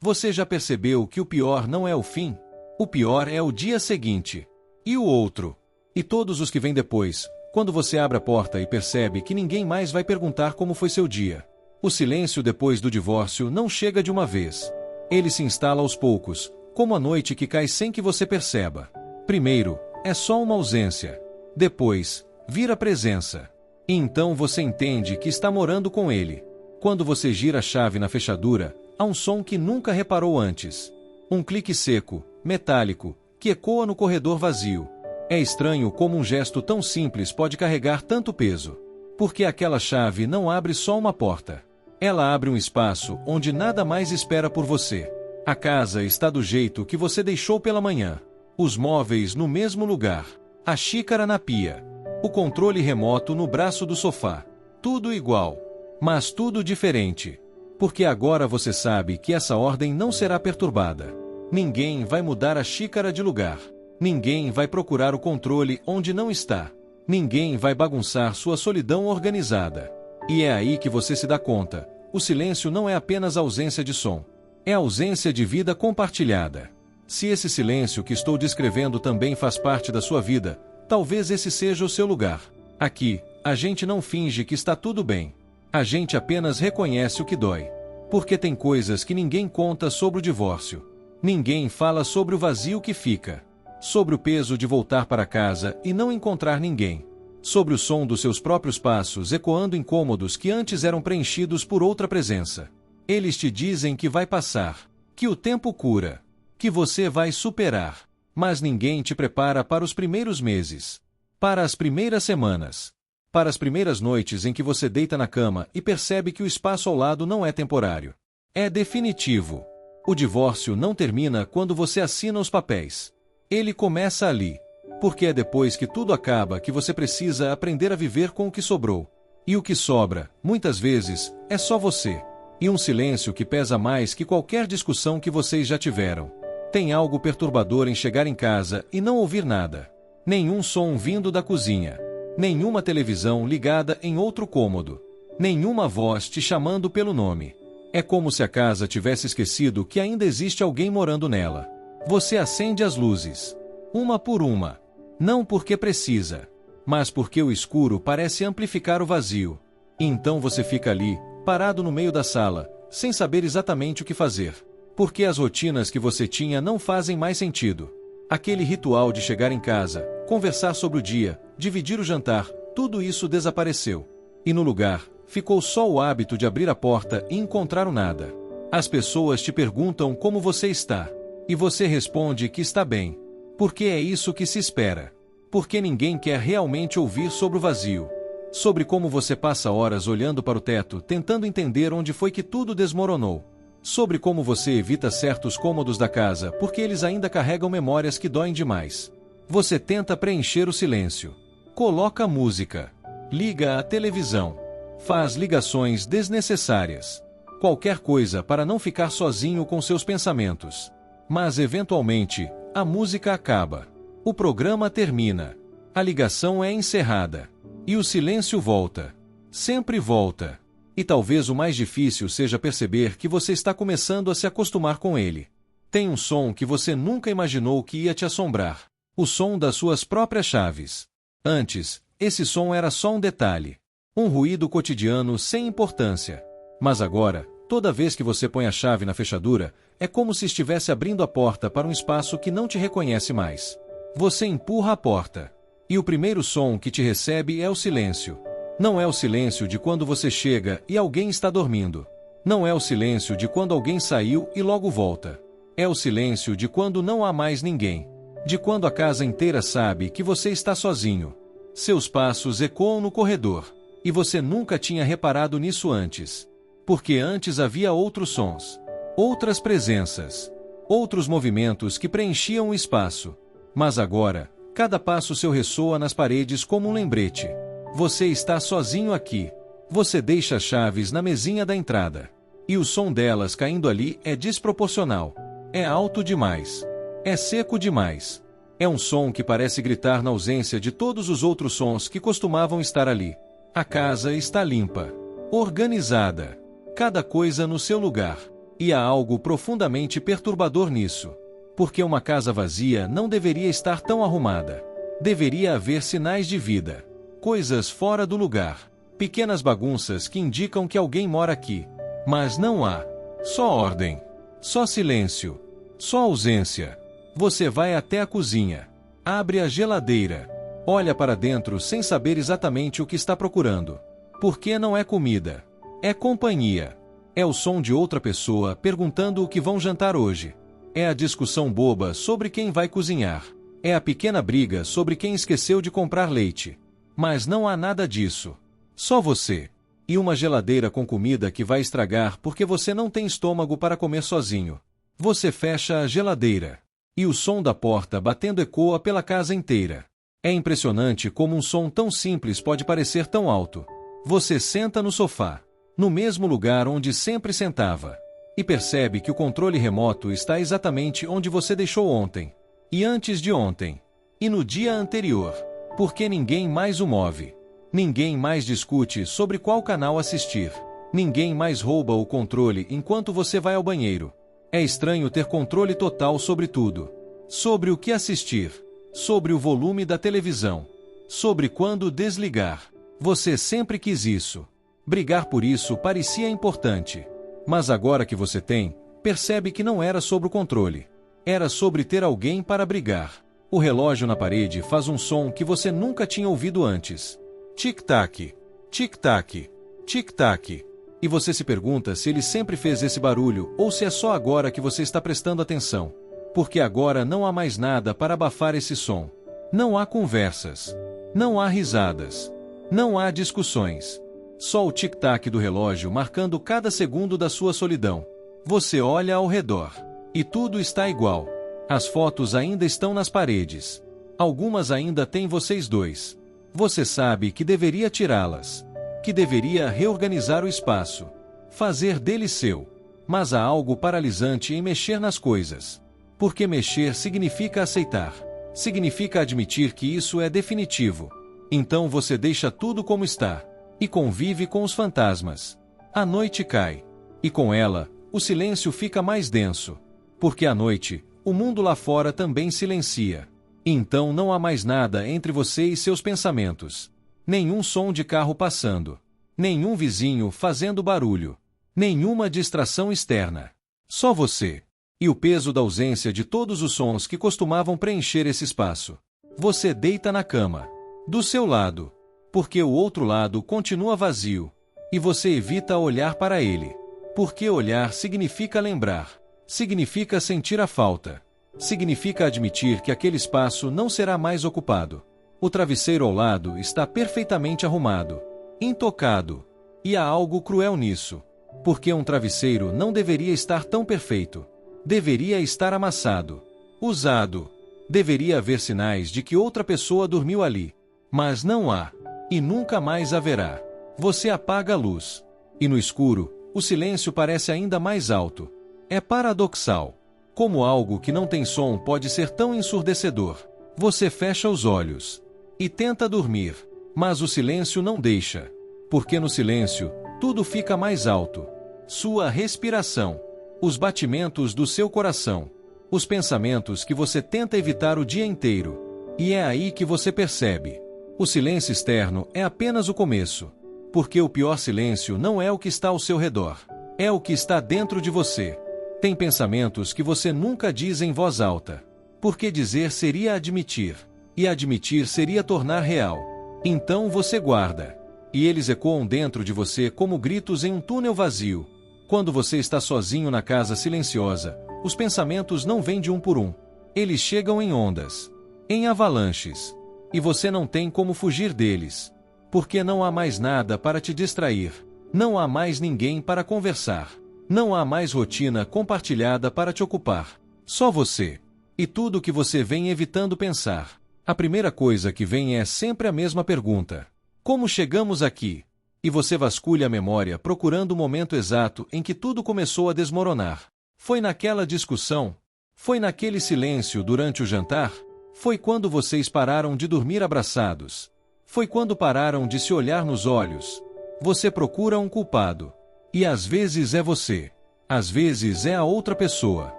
Você já percebeu que o pior não é o fim? O pior é o dia seguinte. E o outro? E todos os que vêm depois, quando você abre a porta e percebe que ninguém mais vai perguntar como foi seu dia. O silêncio depois do divórcio não chega de uma vez. Ele se instala aos poucos, como a noite que cai sem que você perceba. Primeiro, é só uma ausência. Depois, vira presença. E então você entende que está morando com ele. Quando você gira a chave na fechadura, há um som que nunca reparou antes. Um clique seco, metálico, que ecoa no corredor vazio. É estranho como um gesto tão simples pode carregar tanto peso. Porque aquela chave não abre só uma porta. Ela abre um espaço onde nada mais espera por você. A casa está do jeito que você deixou pela manhã. Os móveis no mesmo lugar. A xícara na pia. O controle remoto no braço do sofá. Tudo igual. Mas tudo diferente. Porque agora você sabe que essa ordem não será perturbada. Ninguém vai mudar a xícara de lugar. Ninguém vai procurar o controle onde não está. Ninguém vai bagunçar sua solidão organizada. E é aí que você se dá conta. O silêncio não é apenas ausência de som. É ausência de vida compartilhada. Se esse silêncio que estou descrevendo também faz parte da sua vida, talvez esse seja o seu lugar. Aqui, a gente não finge que está tudo bem. A gente apenas reconhece o que dói. Porque tem coisas que ninguém conta sobre o divórcio. Ninguém fala sobre o vazio que fica. Sobre o peso de voltar para casa e não encontrar ninguém. Sobre o som dos seus próprios passos ecoando incômodos que antes eram preenchidos por outra presença. Eles te dizem que vai passar, que o tempo cura, que você vai superar. Mas ninguém te prepara para os primeiros meses, para as primeiras semanas, para as primeiras noites em que você deita na cama e percebe que o espaço ao lado não é temporário. É definitivo. O divórcio não termina quando você assina os papéis. Ele começa ali. Porque é depois que tudo acaba que você precisa aprender a viver com o que sobrou. E o que sobra, muitas vezes, é só você. E um silêncio que pesa mais que qualquer discussão que vocês já tiveram. Tem algo perturbador em chegar em casa e não ouvir nada. Nenhum som vindo da cozinha. Nenhuma televisão ligada em outro cômodo. Nenhuma voz te chamando pelo nome. É como se a casa tivesse esquecido que ainda existe alguém morando nela. Você acende as luzes. Uma por uma. Não porque precisa, mas porque o escuro parece amplificar o vazio. E então você fica ali, parado no meio da sala, sem saber exatamente o que fazer. Porque as rotinas que você tinha não fazem mais sentido. Aquele ritual de chegar em casa, conversar sobre o dia, dividir o jantar, tudo isso desapareceu. E no lugar, ficou só o hábito de abrir a porta e encontrar o nada. As pessoas te perguntam como você está. E você responde que está bem. Porque é isso que se espera. Porque ninguém quer realmente ouvir sobre o vazio. Sobre como você passa horas olhando para o teto, tentando entender onde foi que tudo desmoronou. Sobre como você evita certos cômodos da casa, porque eles ainda carregam memórias que doem demais. Você tenta preencher o silêncio. Coloca música. Liga a televisão. Faz ligações desnecessárias. Qualquer coisa para não ficar sozinho com seus pensamentos. Mas, eventualmente, a música acaba. O programa termina. A ligação é encerrada. E o silêncio volta. Sempre volta. E talvez o mais difícil seja perceber que você está começando a se acostumar com ele. Tem um som que você nunca imaginou que ia te assombrar. O som das suas próprias chaves. Antes, esse som era só um detalhe. Um ruído cotidiano sem importância. Mas agora, toda vez que você põe a chave na fechadura, é como se estivesse abrindo a porta para um espaço que não te reconhece mais. Você empurra a porta. E o primeiro som que te recebe é o silêncio. Não é o silêncio de quando você chega e alguém está dormindo. Não é o silêncio de quando alguém saiu e logo volta. É o silêncio de quando não há mais ninguém. De quando a casa inteira sabe que você está sozinho. Seus passos ecoam no corredor. E você nunca tinha reparado nisso antes. Porque antes havia outros sons. Outras presenças. Outros movimentos que preenchiam o espaço. Mas agora, cada passo seu ressoa nas paredes como um lembrete. Você está sozinho aqui. Você deixa as chaves na mesinha da entrada. E o som delas caindo ali é desproporcional. É alto demais. É seco demais. É um som que parece gritar na ausência de todos os outros sons que costumavam estar ali. A casa está limpa. Organizada. Cada coisa no seu lugar. E há algo profundamente perturbador nisso. Porque uma casa vazia não deveria estar tão arrumada. Deveria haver sinais de vida. Coisas fora do lugar. Pequenas bagunças que indicam que alguém mora aqui. Mas não há. Só ordem. Só silêncio. Só ausência. Você vai até a cozinha. Abre a geladeira. Olha para dentro sem saber exatamente o que está procurando. Porque não é comida. É companhia. É o som de outra pessoa perguntando o que vão jantar hoje. É a discussão boba sobre quem vai cozinhar. É a pequena briga sobre quem esqueceu de comprar leite. Mas não há nada disso. Só você. E uma geladeira com comida que vai estragar porque você não tem estômago para comer sozinho. Você fecha a geladeira. E o som da porta batendo ecoa pela casa inteira. É impressionante como um som tão simples pode parecer tão alto. Você senta no sofá, no mesmo lugar onde sempre sentava, e percebe que o controle remoto está exatamente onde você deixou ontem, e antes de ontem, e no dia anterior, porque ninguém mais o move. Ninguém mais discute sobre qual canal assistir. Ninguém mais rouba o controle enquanto você vai ao banheiro. É estranho ter controle total sobre tudo. Sobre o que assistir. Sobre o volume da televisão. Sobre quando desligar. Você sempre quis isso. Brigar por isso parecia importante. Mas agora que você tem, percebe que não era sobre o controle. Era sobre ter alguém para brigar. O relógio na parede faz um som que você nunca tinha ouvido antes. Tic-tac, tic-tac, tic-tac. E você se pergunta se ele sempre fez esse barulho ou se é só agora que você está prestando atenção. Porque agora não há mais nada para abafar esse som. Não há conversas. Não há risadas. Não há discussões. Só o tic-tac do relógio marcando cada segundo da sua solidão. Você olha ao redor. E tudo está igual. As fotos ainda estão nas paredes. Algumas ainda têm vocês dois. Você sabe que deveria tirá-las. Que deveria reorganizar o espaço. Fazer dele seu. Mas há algo paralisante em mexer nas coisas. Porque mexer significa aceitar. Significa admitir que isso é definitivo. Então você deixa tudo como está. E convive com os fantasmas. A noite cai. E com ela, o silêncio fica mais denso. Porque à noite, o mundo lá fora também silencia. Então não há mais nada entre você e seus pensamentos. Nenhum som de carro passando. Nenhum vizinho fazendo barulho. Nenhuma distração externa. Só você. E o peso da ausência de todos os sons que costumavam preencher esse espaço. Você deita na cama. Do seu lado. Porque o outro lado continua vazio. E você evita olhar para ele. Porque olhar significa lembrar. Significa sentir a falta. Significa admitir que aquele espaço não será mais ocupado. O travesseiro ao lado está perfeitamente arrumado, intocado. E há algo cruel nisso. Porque um travesseiro não deveria estar tão perfeito. Deveria estar amassado, usado. Deveria haver sinais de que outra pessoa dormiu ali. Mas não há. E nunca mais haverá. Você apaga a luz. E no escuro, o silêncio parece ainda mais alto. É paradoxal. Como algo que não tem som pode ser tão ensurdecedor. Você fecha os olhos. E tenta dormir. Mas o silêncio não deixa. Porque no silêncio, tudo fica mais alto. Sua respiração. Os batimentos do seu coração. Os pensamentos que você tenta evitar o dia inteiro. E é aí que você percebe. O silêncio externo é apenas o começo. Porque o pior silêncio não é o que está ao seu redor. É o que está dentro de você. Tem pensamentos que você nunca diz em voz alta. Porque dizer seria admitir. E admitir seria tornar real. Então você guarda. E eles ecoam dentro de você como gritos em um túnel vazio. Quando você está sozinho na casa silenciosa, os pensamentos não vêm de um por um. Eles chegam em ondas. Em avalanches. E você não tem como fugir deles. Porque não há mais nada para te distrair. Não há mais ninguém para conversar. Não há mais rotina compartilhada para te ocupar. Só você. E tudo que você vem evitando pensar. A primeira coisa que vem é sempre a mesma pergunta. Como chegamos aqui? E você vasculha a memória procurando o momento exato em que tudo começou a desmoronar. Foi naquela discussão? Foi naquele silêncio durante o jantar? Foi quando vocês pararam de dormir abraçados? Foi quando pararam de se olhar nos olhos? Você procura um culpado. E às vezes é você. Às vezes é a outra pessoa.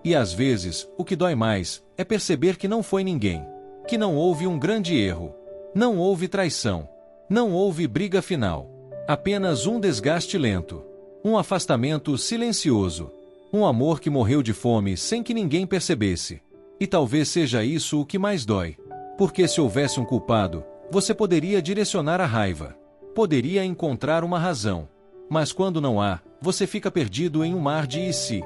E às vezes, o que dói mais é perceber que não foi ninguém. Que não houve um grande erro. Não houve traição. Não houve briga final. Apenas um desgaste lento. Um afastamento silencioso. Um amor que morreu de fome sem que ninguém percebesse. E talvez seja isso o que mais dói. Porque se houvesse um culpado, você poderia direcionar a raiva. Poderia encontrar uma razão. Mas quando não há, você fica perdido em um mar de e se.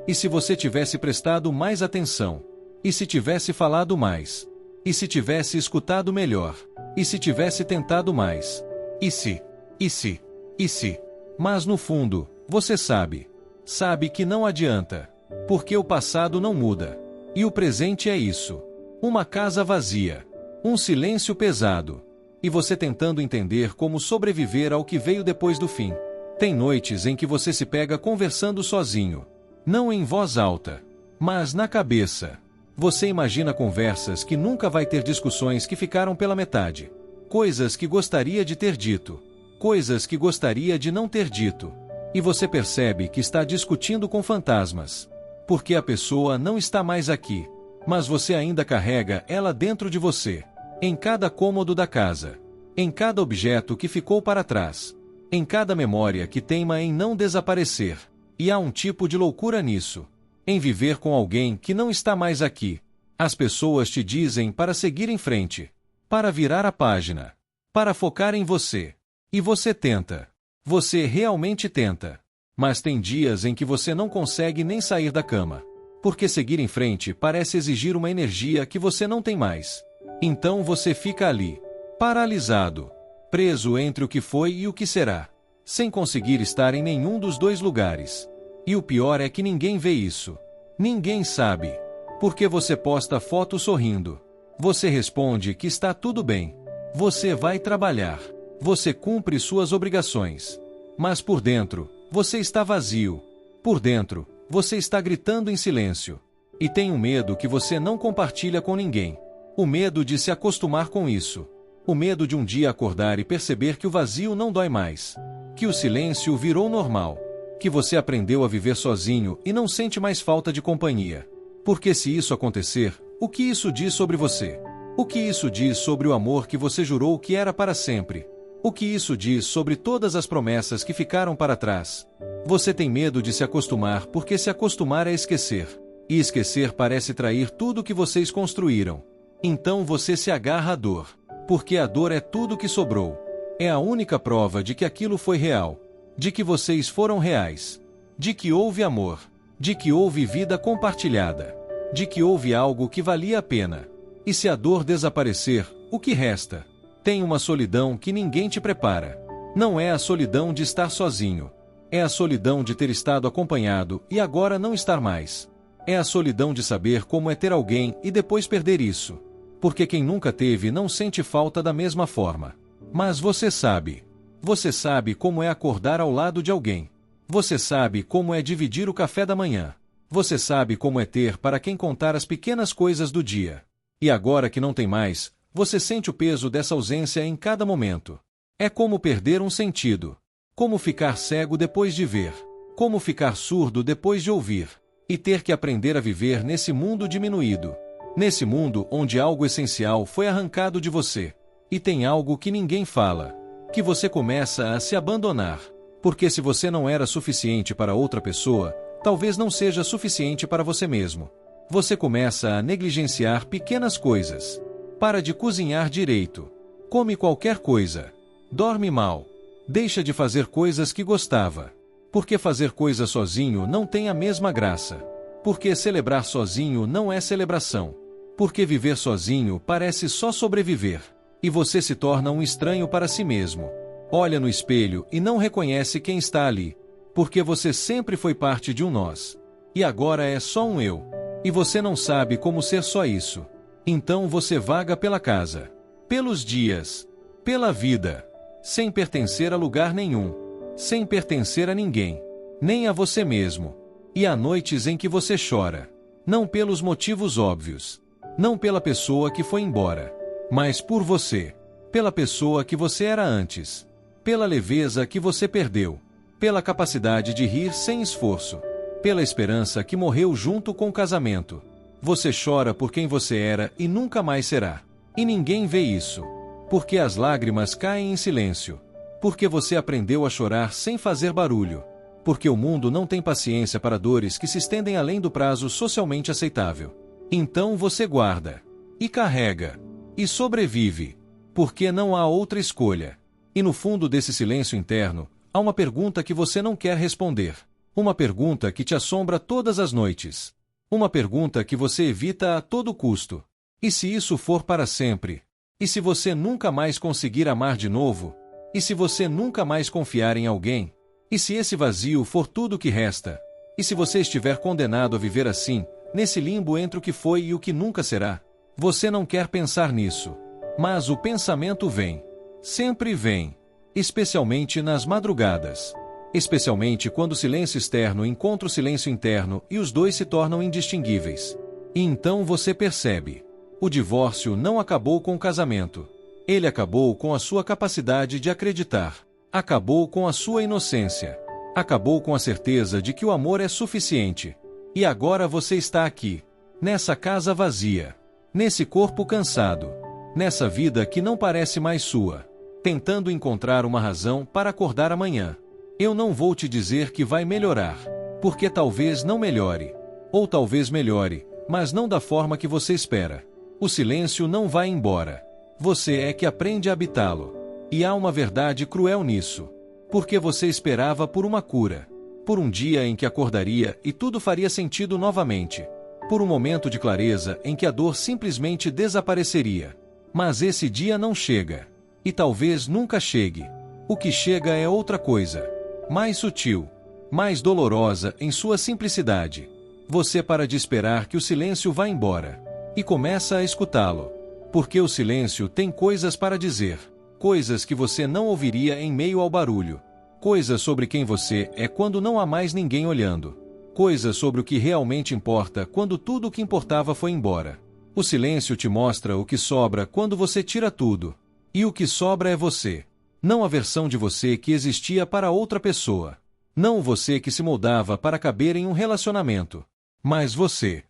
E se você tivesse prestado mais atenção? E se tivesse falado mais? E se tivesse escutado melhor? E se tivesse tentado mais? E se? E se? E se? Mas no fundo, você sabe. Sabe que não adianta. Porque o passado não muda. E o presente é isso. Uma casa vazia. Um silêncio pesado. E você tentando entender como sobreviver ao que veio depois do fim. Tem noites em que você se pega conversando sozinho. Não em voz alta, mas na cabeça. Você imagina conversas que nunca vai ter, discussões que ficaram pela metade. Coisas que gostaria de ter dito. Coisas que gostaria de não ter dito. E você percebe que está discutindo com fantasmas. Porque a pessoa não está mais aqui. Mas você ainda carrega ela dentro de você. Em cada cômodo da casa. Em cada objeto que ficou para trás. Em cada memória que teima em não desaparecer. E há um tipo de loucura nisso. Em viver com alguém que não está mais aqui. As pessoas te dizem para seguir em frente. Para virar a página. Para focar em você. E você tenta. Você realmente tenta. Mas tem dias em que você não consegue nem sair da cama. Porque seguir em frente parece exigir uma energia que você não tem mais. Então você fica ali. Paralisado. Preso entre o que foi e o que será. Sem conseguir estar em nenhum dos dois lugares. E o pior é que ninguém vê isso. Ninguém sabe. Porque você posta foto sorrindo. Você responde que está tudo bem. Você vai trabalhar. Você cumpre suas obrigações. Mas por dentro, você está vazio. Por dentro, você está gritando em silêncio. E tem um medo que você não compartilha com ninguém. O medo de se acostumar com isso. O medo de um dia acordar e perceber que o vazio não dói mais. Que o silêncio virou normal. Que você aprendeu a viver sozinho e não sente mais falta de companhia. Porque se isso acontecer, o que isso diz sobre você? O que isso diz sobre o amor que você jurou que era para sempre? O que isso diz sobre todas as promessas que ficaram para trás? Você tem medo de se acostumar porque se acostumar é esquecer. E esquecer parece trair tudo que vocês construíram. Então você se agarra à dor. Porque a dor é tudo que sobrou. É a única prova de que aquilo foi real. De que vocês foram reais. De que houve amor. De que houve vida compartilhada. De que houve algo que valia a pena. E se a dor desaparecer, o que resta? Tem uma solidão que ninguém te prepara. Não é a solidão de estar sozinho. É a solidão de ter estado acompanhado e agora não estar mais. É a solidão de saber como é ter alguém e depois perder isso. Porque quem nunca teve não sente falta da mesma forma. Mas você sabe. Você sabe como é acordar ao lado de alguém. Você sabe como é dividir o café da manhã. Você sabe como é ter para quem contar as pequenas coisas do dia. E agora que não tem mais, você sente o peso dessa ausência em cada momento. É como perder um sentido. Como ficar cego depois de ver. Como ficar surdo depois de ouvir. E ter que aprender a viver nesse mundo diminuído. Nesse mundo onde algo essencial foi arrancado de você. E tem algo que ninguém fala. Que você começa a se abandonar. Porque se você não era suficiente para outra pessoa, talvez não seja suficiente para você mesmo. Você começa a negligenciar pequenas coisas. Para de cozinhar direito. Come qualquer coisa. Dorme mal. Deixa de fazer coisas que gostava. Porque fazer coisas sozinho não tem a mesma graça. Porque celebrar sozinho não é celebração. Porque viver sozinho parece só sobreviver. E você se torna um estranho para si mesmo. Olha no espelho e não reconhece quem está ali. Porque você sempre foi parte de um nós. E agora é só um eu. E você não sabe como ser só isso. Então você vaga pela casa. Pelos dias. Pela vida. Sem pertencer a lugar nenhum. Sem pertencer a ninguém. Nem a você mesmo. E há noites em que você chora. Não pelos motivos óbvios. Não pela pessoa que foi embora. Mas por você. Pela pessoa que você era antes. Pela leveza que você perdeu. pela capacidade de rir sem esforço, pela esperança que morreu junto com o casamento. Você chora por quem você era e nunca mais será. E ninguém vê isso. Porque as lágrimas caem em silêncio. Porque você aprendeu a chorar sem fazer barulho. Porque o mundo não tem paciência para dores que se estendem além do prazo socialmente aceitável. Então você guarda. E carrega. E sobrevive. Porque não há outra escolha. E no fundo desse silêncio interno, há uma pergunta que você não quer responder. Uma pergunta que te assombra todas as noites. Uma pergunta que você evita a todo custo. E se isso for para sempre? E se você nunca mais conseguir amar de novo? E se você nunca mais confiar em alguém? E se esse vazio for tudo o que resta? E se você estiver condenado a viver assim, nesse limbo entre o que foi e o que nunca será? Você não quer pensar nisso. Mas o pensamento vem. Sempre vem. Especialmente nas madrugadas. Especialmente quando o silêncio externo encontra o silêncio interno e os dois se tornam indistinguíveis. E então você percebe. O divórcio não acabou com o casamento. Ele acabou com a sua capacidade de acreditar. Acabou com a sua inocência. Acabou com a certeza de que o amor é suficiente. E agora você está aqui. Nessa casa vazia. Nesse corpo cansado. Nessa vida que não parece mais sua. Tentando encontrar uma razão para acordar amanhã. Eu não vou te dizer que vai melhorar. Porque talvez não melhore. Ou talvez melhore, mas não da forma que você espera. O silêncio não vai embora. Você é que aprende a habitá-lo. E há uma verdade cruel nisso. Porque você esperava por uma cura. Por um dia em que acordaria e tudo faria sentido novamente. Por um momento de clareza em que a dor simplesmente desapareceria. Mas esse dia não chega. E talvez nunca chegue. O que chega é outra coisa. Mais sutil. Mais dolorosa em sua simplicidade. Você para de esperar que o silêncio vá embora. E começa a escutá-lo. Porque o silêncio tem coisas para dizer. Coisas que você não ouviria em meio ao barulho. Coisas sobre quem você é quando não há mais ninguém olhando. Coisas sobre o que realmente importa quando tudo o que importava foi embora. O silêncio te mostra o que sobra quando você tira tudo. E o que sobra é você. Não a versão de você que existia para outra pessoa. Não você que se moldava para caber em um relacionamento. Mas você.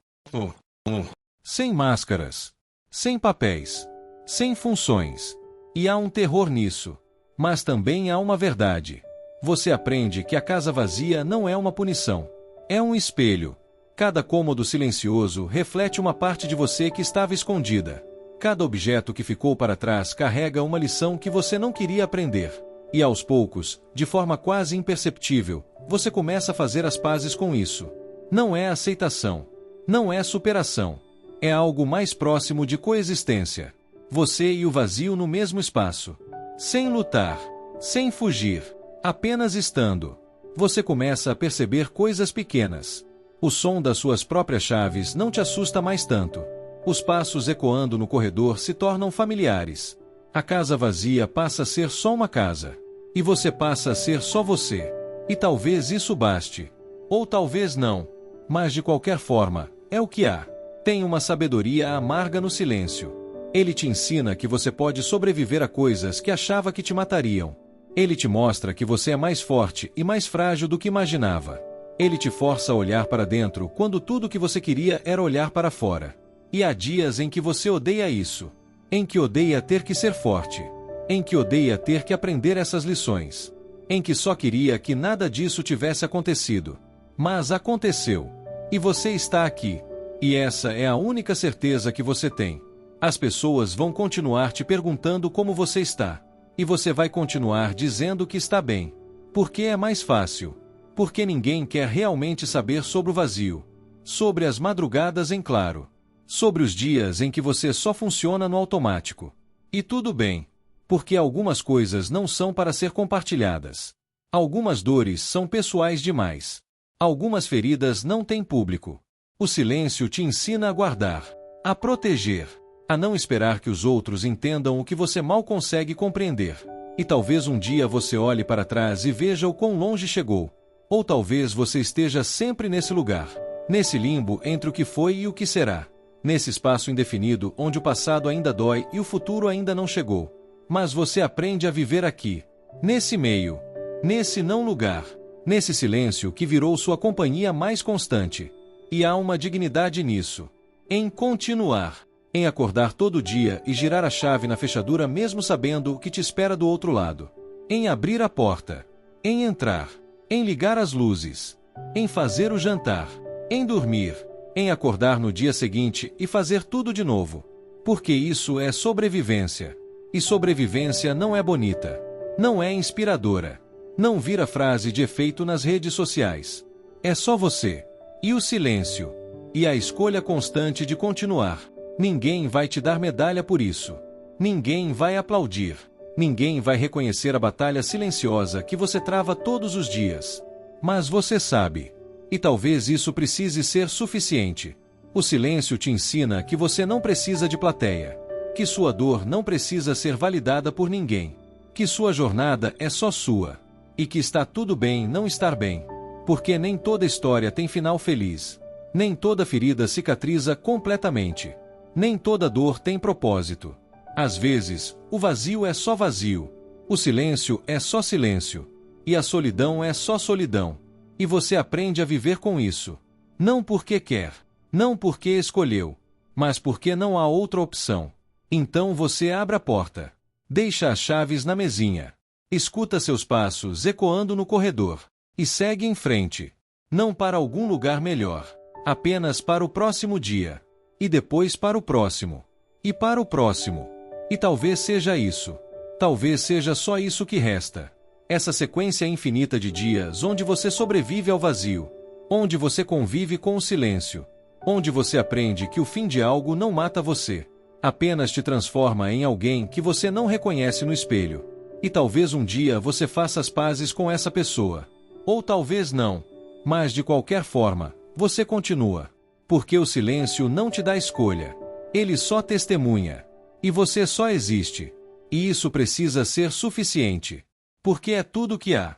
Sem máscaras. Sem papéis. Sem funções. E há um terror nisso. Mas também há uma verdade. Você aprende que a casa vazia não é uma punição. É um espelho. Cada cômodo silencioso reflete uma parte de você que estava escondida. Cada objeto que ficou para trás carrega uma lição que você não queria aprender. E aos poucos, de forma quase imperceptível, você começa a fazer as pazes com isso. Não é aceitação. Não é superação. É algo mais próximo de coexistência. Você e o vazio no mesmo espaço. Sem lutar. Sem fugir. Apenas estando. Você começa a perceber coisas pequenas. O som das suas próprias chaves não te assusta mais tanto. Os passos ecoando no corredor se tornam familiares. A casa vazia passa a ser só uma casa. E você passa a ser só você. E talvez isso baste. Ou talvez não. Mas de qualquer forma, é o que há. Tem uma sabedoria amarga no silêncio. Ele te ensina que você pode sobreviver a coisas que achava que te matariam. Ele te mostra que você é mais forte e mais frágil do que imaginava. Ele te força a olhar para dentro quando tudo o que você queria era olhar para fora. E há dias em que você odeia isso. Em que odeia ter que ser forte. Em que odeia ter que aprender essas lições. Em que só queria que nada disso tivesse acontecido. Mas aconteceu. E você está aqui. E essa é a única certeza que você tem. As pessoas vão continuar te perguntando como você está. E você vai continuar dizendo que está bem. Porque é mais fácil. Porque ninguém quer realmente saber sobre o vazio. Sobre as madrugadas em claro. Sobre os dias em que você só funciona no automático. E tudo bem. Porque algumas coisas não são para ser compartilhadas. Algumas dores são pessoais demais. Algumas feridas não têm público. O silêncio te ensina a guardar. A proteger. A não esperar que os outros entendam o que você mal consegue compreender. E talvez um dia você olhe para trás e veja o quão longe chegou. Ou talvez você esteja sempre nesse lugar. Nesse limbo entre o que foi e o que será. Nesse espaço indefinido onde o passado ainda dói e o futuro ainda não chegou. Mas você aprende a viver aqui. Nesse meio. nesse não lugar, nesse silêncio que virou sua companhia mais constante. E há uma dignidade nisso. Em continuar, em acordar todo dia e girar a chave na fechadura mesmo sabendo o que te espera do outro lado. Em abrir a porta. Em entrar. Em ligar as luzes. Em fazer o jantar. Em dormir. Em acordar no dia seguinte e fazer tudo de novo. Porque isso é sobrevivência. E sobrevivência não é bonita. Não é inspiradora. Não vira frase de efeito nas redes sociais. É só você. E o silêncio. E a escolha constante de continuar. Ninguém vai te dar medalha por isso. Ninguém vai aplaudir. Ninguém vai reconhecer a batalha silenciosa que você trava todos os dias. Mas você sabe. E talvez isso precise ser suficiente. O silêncio te ensina que você não precisa de plateia. Que sua dor não precisa ser validada por ninguém. Que sua jornada é só sua. E que está tudo bem não estar bem. Porque nem toda história tem final feliz. Nem toda ferida cicatriza completamente. Nem toda dor tem propósito. Às vezes, o vazio é só vazio. O silêncio é só silêncio. E a solidão é só solidão. E você aprende a viver com isso. Não porque quer. Não porque escolheu. Mas porque não há outra opção. Então você abre a porta. Deixa as chaves na mesinha. Escuta seus passos ecoando no corredor. E segue em frente. Não para algum lugar melhor. Apenas para o próximo dia. E depois para o próximo. E para o próximo. E talvez seja isso. Talvez seja só isso que resta. Essa sequência infinita de dias onde você sobrevive ao vazio. Onde você convive com o silêncio. Onde você aprende que o fim de algo não mata você. Apenas te transforma em alguém que você não reconhece no espelho. E talvez um dia você faça as pazes com essa pessoa. Ou talvez não. Mas de qualquer forma, você continua. Porque o silêncio não te dá escolha. Ele só testemunha. E você só existe. E isso precisa ser suficiente. Porque é tudo que há.